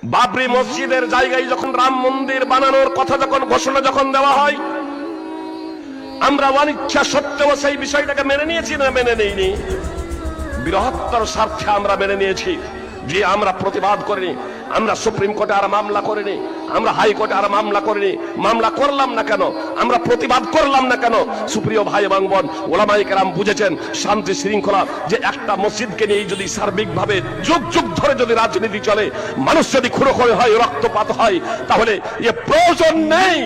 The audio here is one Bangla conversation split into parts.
বাবরি মসজিদের জায়গায় যখন রাম মন্দির বানানোর কথা যখন ঘোষণা যখন দেওয়া হয়, আমরা অনিচ্ছা সত্ত্বেও সেই বিষয়টাকে মেনে নিয়েছি না মেনে নেইনি? বৃহত্তর স্বার্থে আমরা মেনে নিয়েছি যে আমরা প্রতিবাদ করিনি, আমরা সুপ্রিম কোর্টে আর মামলা করিনি, আমরা হাইকোর্টে আর মামলা করিনি। মামলা করলাম না কেন? আমরা প্রতিবাদ করলাম না কেন? সুপ্রিয় ভাই এবং বোন, ওলামায়ে কেরাম বুঝেছেন শান্তি শৃঙ্খলা যে একটা মসজিদকে নিয়ে যদি সার্বিকভাবে যুগ যুগ ধরে যদি রাজনীতি চলে, মানুষ যদি খুনোখুনি হয়, রক্তপাত হয়, তাহলে এ প্রয়োজন নেই।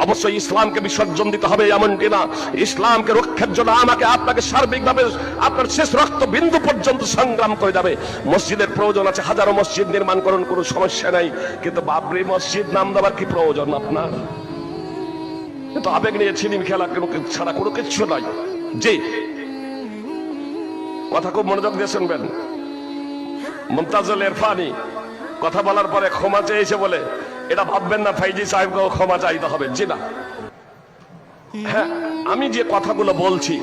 অবশ্যই ইসলামকে বিসর্জন দিতে হবে এমনটি না, ইসলামকে রক্ষার জন্য আমাকে আপনাকে সার্বিকভাবে আপনার শেষ রক্ত বিন্দু পর্যন্ত সংগ্রাম করে যাবে। মসজিদের প্রয়োজন আছে, হাজারো মসজিদ নির্মাণ করুন, কোনো সমস্যা নাই, কিন্তু বাবরি মসজিদ নাম দেওয়ার কি প্রয়োজন আপনার? কিন্তু আবেগ নিয়ে ছিনিম খেলা ছাড়া কোনো কিছু নয়। জি, কথা খুব মনোযোগ দিয়ে শুনবেন। মুমতাজুল ইরফানি কথা বলার পরে ক্ষমা চেয়েছে বলে এটা ভাববেন না ফাইজি সাহেবকেও ক্ষমা চাইতে হবে। জি না, হ্যাঁ, আমি যে কথাগুলো বলছি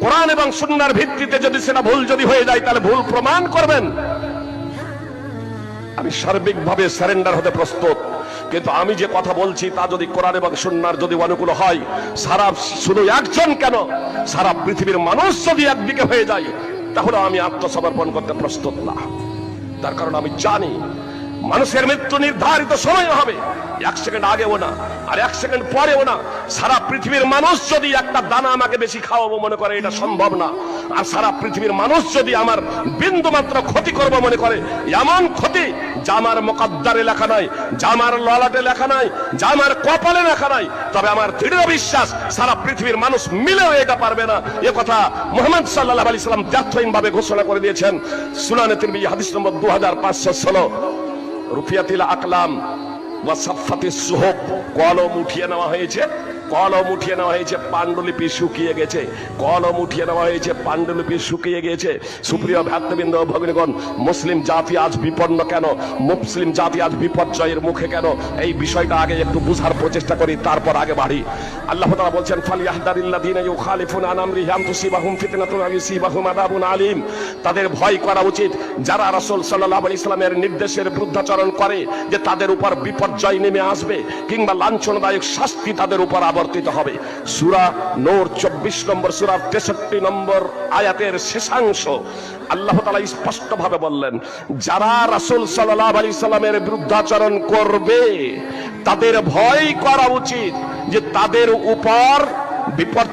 কোরআন এবং সুন্নাহর ভিত্তিতে যদি সেটা ভুল যদি হয়ে যায়, তাহলে ভুল প্রমাণ করবেন। আমি সার্বিকভাবে সারেন্ডার হতে প্রস্তুত, কিন্তু আমি যে কথা বলছি তা যদি কোরআন এবং সুন্নাহর যদি অনুকূল হয়, সারা শুধু একজন কেন, সারা পৃথিবীর মানুষ যদি একদিকে হয়ে যায়, তাহলে আমি আত্মসমর্পণ করতে প্রস্তুত না। তার কারণ আমি জানি মানুষের মৃত্যু নির্ধারিত সময় হবে, 1 সেকেন্ড আগেও না আর 1 সেকেন্ড পরেও না। সারা পৃথিবীর মানুষ যদি একটা দানা আমাকে বেশি খাওয়াবো মনে করে, এটা সম্ভব না। আর সারা পৃথিবীর মানুষ যদি আমার বিন্দু মাত্র ক্ষতি করবো মনে করে, এমন ক্ষতি যা আমার মুকদ্দারে লেখা নাই, যা আমার ললাটে লেখা নাই, যা আমার কপালে লেখা নাই, তবে আমার দৃঢ় বিশ্বাস সারা পৃথিবীর মানুষ মিলেও এটা পারবে না। এ কথা মুহাম্মদ সাল্লাল্লাহু আলাইহি সাল্লাম দ্ব্যর্থহীন ভাবে ঘোষণা করে দিয়েছেন। সুনানে তিরমিজি হাদিস নম্বর 2516, রুফিয়াতিল আকলাম ওয়া সাফফাতিস সুহুব, কলম উঠিয়ে নেওয়া হয়েছে, কলম উঠিয়ে নেওয়া হয়েছে, পাণ্ডুলিপি শুকিয়ে গেছে, কলম উঠিয়ে নেওয়া হয়েছে, পাণ্ডুলিপি শুকিয়ে গেছে। সুপ্রিয় ভ্রাতৃবৃন্দ, ভগ্নীগণ, মুসলিম জাতি আজ বিপন্ন কেন, মুসলিম জাতি আজ বিপর্যয়ের মুখে কেন, এই বিষয়টা আগে একটু বুঝার প্রচেষ্টা করি, তারপর আগে বাড়ি। আল্লাহ তাআলা বলছেন, ফালিয়াহদারিল্লাযীনা ইউখালিফুনা আন আমরিহি আন তুসিবাহুম ফিতনাতুন আও ইউসিবাহুম আযাবুন আলীম। তাদের ভয় করা উচিত যারা রাসূল সাল্লাল্লাহু আলাইহি সাল্লামের নির্দেশের বিরুদ্ধাচরণ করে, যে তাদের উপর বিপর্যয় নেমে আসবে কিংবা লাঞ্ছনাদায়ক শাস্তি তাদের উপর আবর্তিত হবে। সূরা নূর 24 নম্বর সূরার 63 নম্বর আয়াতের শেষাংশ আল্লাহ তাআলা স্পষ্টভাবে বললেন, যারা রাসূল সাল্লাল্লাহু আলাইহি সাল্লামের বিরুদ্ধাচরণ করবে তাদের ভয় করা উচিত যে তাদের উপর বিপর্যয়